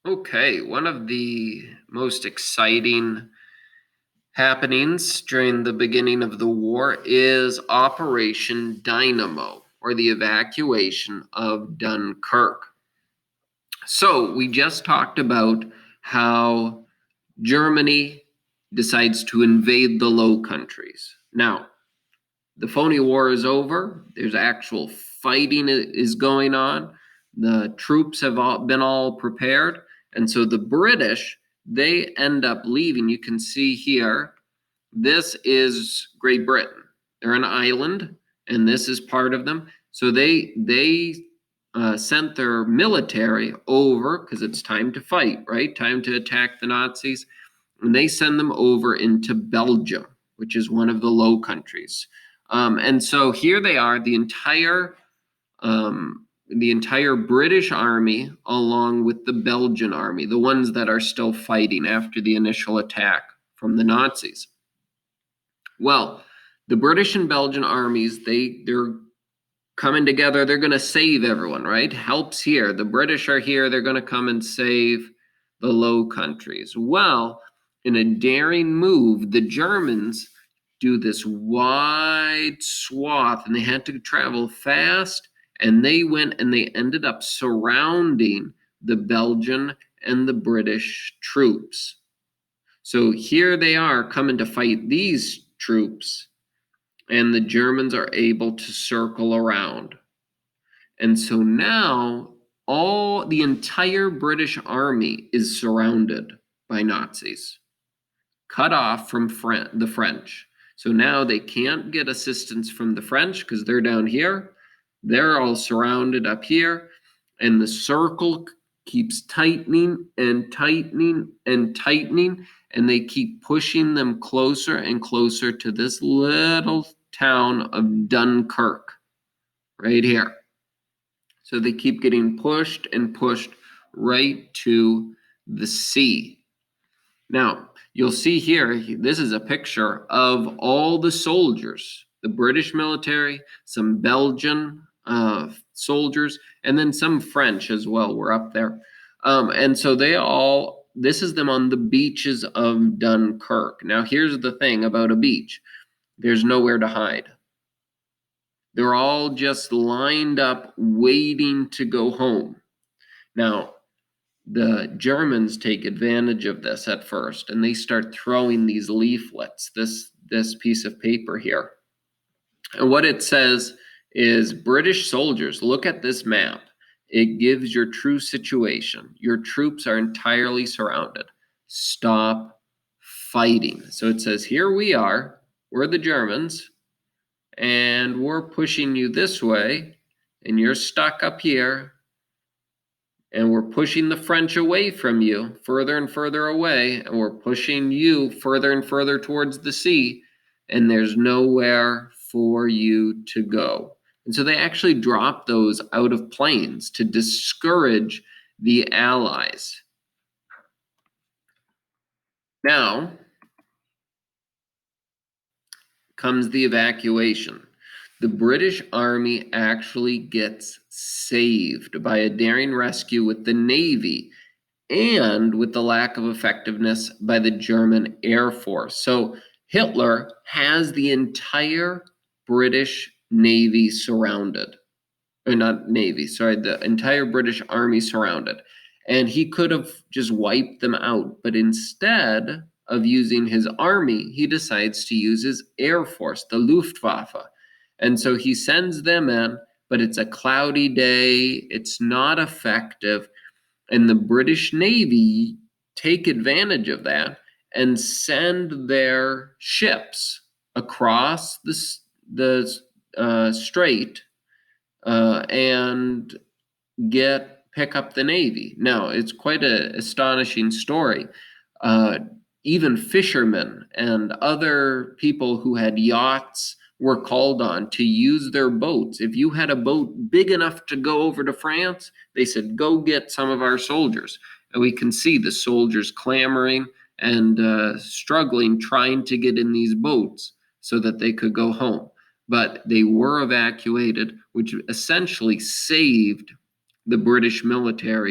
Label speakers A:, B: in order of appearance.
A: Okay, one of the most exciting happenings during the beginning of the war is Operation Dynamo, or the evacuation of Dunkirk. So, we just talked about how Germany decides to invade the Low Countries. Now, the phony war is over. There's actual fighting is going on. The troops have been all prepared. And so the British, they end up leaving. You can see here, this is Great Britain. They're an island, and this is part of them. So they sent their military over because it's time to fight, right? Time to attack the Nazis. And they send them over into Belgium, which is one of the Low Countries. And so here they are, the entire British army, along with the Belgian army, the ones that are still fighting after the initial attack from the Nazis. Well, the British and Belgian armies, they're coming together. They're going to save everyone, right? Help's here. The British are here. They're going to come and save the Low Countries. Well, in a daring move, the Germans do this wide swath, and they had to travel fast, and they went and they ended up surrounding the Belgian and the British troops. So here they are coming to fight these troops, and the Germans are able to circle around. And so now the entire British army is surrounded by Nazis, cut off from the French. So now they can't get assistance from the French because they're down here. They're all surrounded up here, and the circle keeps tightening and tightening and tightening, and they keep pushing them closer and closer to this little town of Dunkirk right here. So they keep getting pushed and pushed right to the sea. Now, you'll see here, this is a picture of all the soldiers, the British military, some Belgian soldiers, and then some French as well were up there. And so this is them on the beaches of Dunkirk. Now, here's the thing about a beach. There's nowhere to hide. They're all just lined up waiting to go home. Now, the Germans take advantage of this at first, and they start throwing these leaflets, this piece of paper here. And what it says is, British soldiers, look at this map. It gives your true situation. Your troops are entirely surrounded. Stop fighting. So it says, here we are, we're the Germans, and we're pushing you this way, and you're stuck up here, and we're pushing the French away from you, further and further away, and we're pushing you further and further towards the sea, and there's nowhere for you to go. And so they actually dropped those out of planes to discourage the Allies. Now comes the evacuation. The British Army actually gets saved by a daring rescue with the Navy and with the lack of effectiveness by the German Air Force. So Hitler has the entire British Navy surrounded. Or not Navy, sorry, the entire British Army surrounded. And he could have just wiped them out, but instead of using his army, he decides to use his Air Force, the Luftwaffe. And so he sends them in, but it's a cloudy day, it's not effective, and the British Navy take advantage of that and send their ships across the strait and pick up the Navy. Now, it's quite an astonishing story. Even fishermen and other people who had yachts were called on to use their boats. If you had a boat big enough to go over to France, they said, go get some of our soldiers. And we can see the soldiers clamoring and struggling, trying to get in these boats so that they could go home. But they were evacuated, which essentially saved the British military